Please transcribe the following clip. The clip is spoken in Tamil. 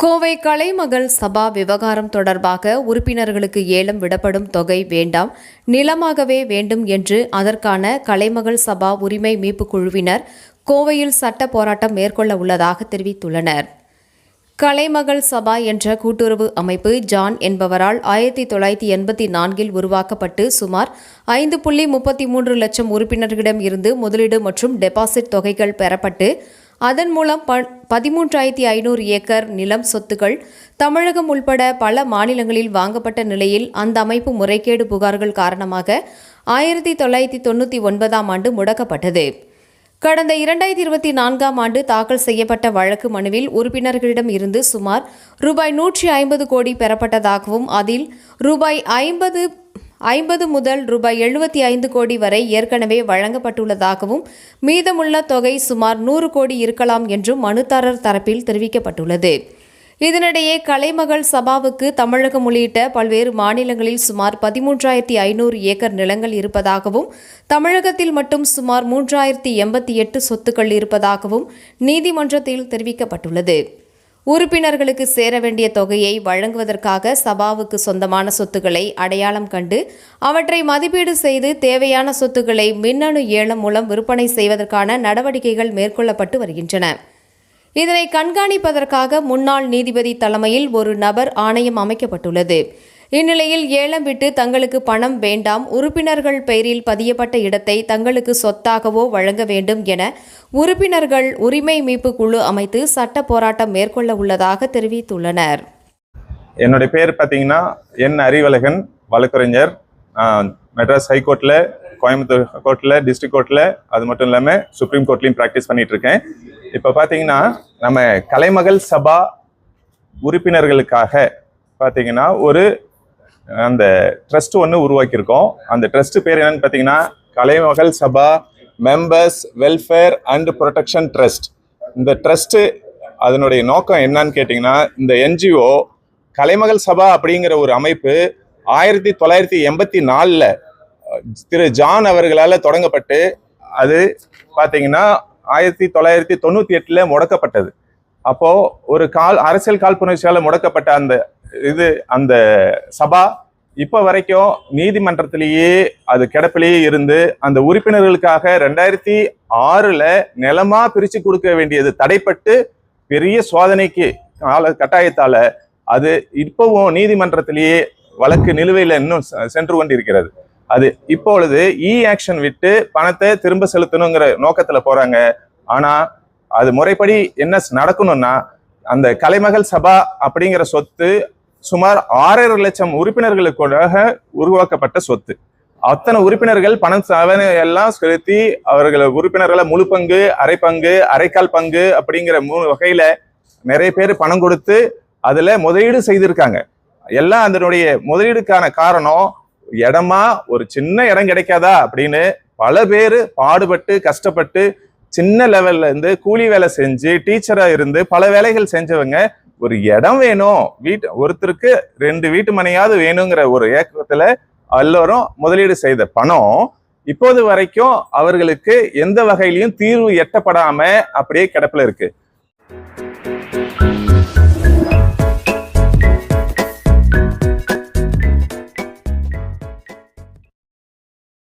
கோவை கலைமகள் சபா விவகாரம் தொடர்பாக உறுப்பினர்களுக்கு ஏலம் விடப்படும் தொகை வேண்டாம், நிலமாகவே வேண்டும் என்று அதற்கான கலைமகள் சபா உரிமை மீட்பு குழுவினர் கோவையில் சட்ட போராட்டம் மேற்கொள்ள உள்ளதாக தெரிவித்துள்ளனர். கலைமகள் சபா என்ற கூட்டுறவு அமைப்பு ஜான் என்பவரால் 1984 உருவாக்கப்பட்டு சுமார் 5.33 லட்சம் உறுப்பினர்களிடம் இருந்து முதலீடு மற்றும் டெபாசிட் தொகைகள் பெறப்பட்டு அதன் மூலம் 13,500 ஏக்கர் நிலம் சொத்துக்கள் தமிழகம் உள்பட பல மாநிலங்களில் வாங்கப்பட்ட நிலையில் அந்த அமைப்பு முறைகேடு புகார்கள் காரணமாக 1999 ஆண்டு முடக்கப்பட்டது. கடந்த 2024 ஆண்டு தாக்கல் செய்யப்பட்ட வழக்கு மனுவில் உறுப்பினர்களிடம் இருந்து சுமார் ரூபாய் 150 கோடி பெறப்பட்டதாகவும் அதில் ரூபாய் 50 முதல் ரூபாய் 75 கோடி வரை ஏற்கனவே வழங்கப்பட்டுள்ளதாகவும் மீதமுள்ள தொகை சுமார் 100 கோடி இருக்கலாம் என்றும் மனுதாரர் தரப்பில் தெரிவிக்கப்பட்டுள்ளது. இதனிடையே கலைமகள் சபாவுக்கு தமிழகம் உள்ளிட்ட பல்வேறு மாநிலங்களில் சுமார் 13,500 ஏக்கர் நிலங்கள் இருப்பதாகவும் தமிழகத்தில் மட்டும் சுமார் 3,088 சொத்துக்கள் இருப்பதாகவும் நீதிமன்றத்தில் தெரிவிக்கப்பட்டுள்ளது. உறுப்பினர்களுக்கு சேர வேண்டிய தொகையை வழங்குவதற்காக சபாவுக்கு சொந்தமான சொத்துக்களை அடையாளம் கண்டு அவற்றை மதிப்பீடு செய்து தேவையான சொத்துக்களை மின்னணு ஏலம் மூலம் விற்பனை செய்வதற்கான நடவடிக்கைகள் மேற்கொள்ளப்பட்டு வருகின்றன. இதனை கண்காணிப்பதற்காக முன்னாள் நீதிபதி தலைமையில் ஒரு நபர் ஆணையம் அமைக்கப்பட்டுள்ளது. இந்நிலையில் ஏலம் விட்டு தங்களுக்கு பணம் வேண்டாம், உறுப்பினர்கள் பெயரில் பதியப்பட்ட இடத்தை தங்களுக்கு சொத்தாகவோ வழங்க வேண்டும் என உறுப்பினர்கள் உரிமை மீட்பு குழு அமைத்து சட்ட போராட்டம் மேற்கொள்ள உள்ளதாக தெரிவித்துள்ளனர். என்னுடைய பேர் பார்த்தீங்கன்னா அறிவழகன், வழக்கறிஞர். மெட்ராஸ் ஹைகோர்ட்டில், கோயம்புத்தூர் கோர்ட்டில், டிஸ்ட்ரிக்ட் கோர்ட்டில், அது மட்டும் இல்லாமல் சுப்ரீம் கோர்ட்லையும் ப்ராக்டிஸ் பண்ணிட்டு இருக்கேன். இப்போ பார்த்தீங்கன்னா நம்ம கலைமகள் சபா உறுப்பினர்களுக்காக பார்த்தீங்கன்னா ஒரு அந்த ட்ரஸ்ட் ஒன்று உருவாக்கியிருக்கோம். அந்த ட்ரஸ்ட் பேர் என்னன்னு பார்த்தீங்கன்னா Kalaimagal Sabha members welfare and protection trust. இந்த ட்ரஸ்ட்டு அதனுடைய நோக்கம் என்னன்னு கேட்டிங்கன்னா, இந்த என்ஜிஓ கலைமகள் சபா அப்படிங்கிற ஒரு அமைப்பு 1984 திரு ஜான் அவர்களால் தொடங்கப்பட்டு அது பார்த்தீங்கன்னா 1998 முடக்கப்பட்டது. அப்போ ஒரு அரசியல் காழ்ப்புணர்ச்சியால் முடக்கப்பட்ட அந்த சபா இப்போ வரைக்கும் நீதிமன்றத்திலேயே அது கிடப்பிலேயே இருந்து அந்த உறுப்பினர்களுக்காக 2006 நிலமா பிரிச்சு கொடுக்க வேண்டியது தடைப்பட்டு பெரிய சோதனைக்கு கட்டாயத்தால அது இப்பவும் நீதிமன்றத்திலேயே வழக்கு நிலுவையில் இன்னும் சென்று கொண்டிருக்கிறது. அது இப்பொழுது ஆக்ஷன் விட்டு பணத்தை திரும்ப செலுத்தணுங்கிற நோக்கத்துல போறாங்க. ஆனா அது முறைப்படி என்ன நடக்கணும்னா, அந்த கலைமகள் சபா அப்படிங்கிற சொத்து சுமார் 6.5 லட்சம் உறுப்பினர்களுக்காக உருவாக்கப்பட்ட சொத்து. அத்தனை உறுப்பினர்கள் பணம் எல்லாம் செலுத்தி அவர்கள் உறுப்பினர்களை முழு பங்கு, அரை பங்கு, அரைக்கால் பங்கு அப்படிங்கிற 3 வகையில நிறைய பேர் பணம் கொடுத்து அதுல முதலீடு செய்திருக்காங்க. எல்லாம் அதனுடைய முதலீடுக்கான காரணம் இடமா ஒரு சின்ன இடம் கிடைக்காதா அப்படின்னு பல பேர் பாடுபட்டு கஷ்டப்பட்டு சின்ன லெவல்ல இருந்து கூலி வேலை செஞ்சு டீச்சரா இருந்து பல வேலைகள் செஞ்சவங்க ஒரு இடம் வேணும், ஒருத்தருக்கு 2 வீட்டு மனையாவது வேணுங்கிற ஒரு ஏக்கத்துல எல்லோரும் முதலீடு செய்த பணம் இப்போது வரைக்கும் அவர்களுக்கு எந்த வகையிலையும் தீர்வு எட்டப்படாம அப்படியே கிடப்புல இருக்கு.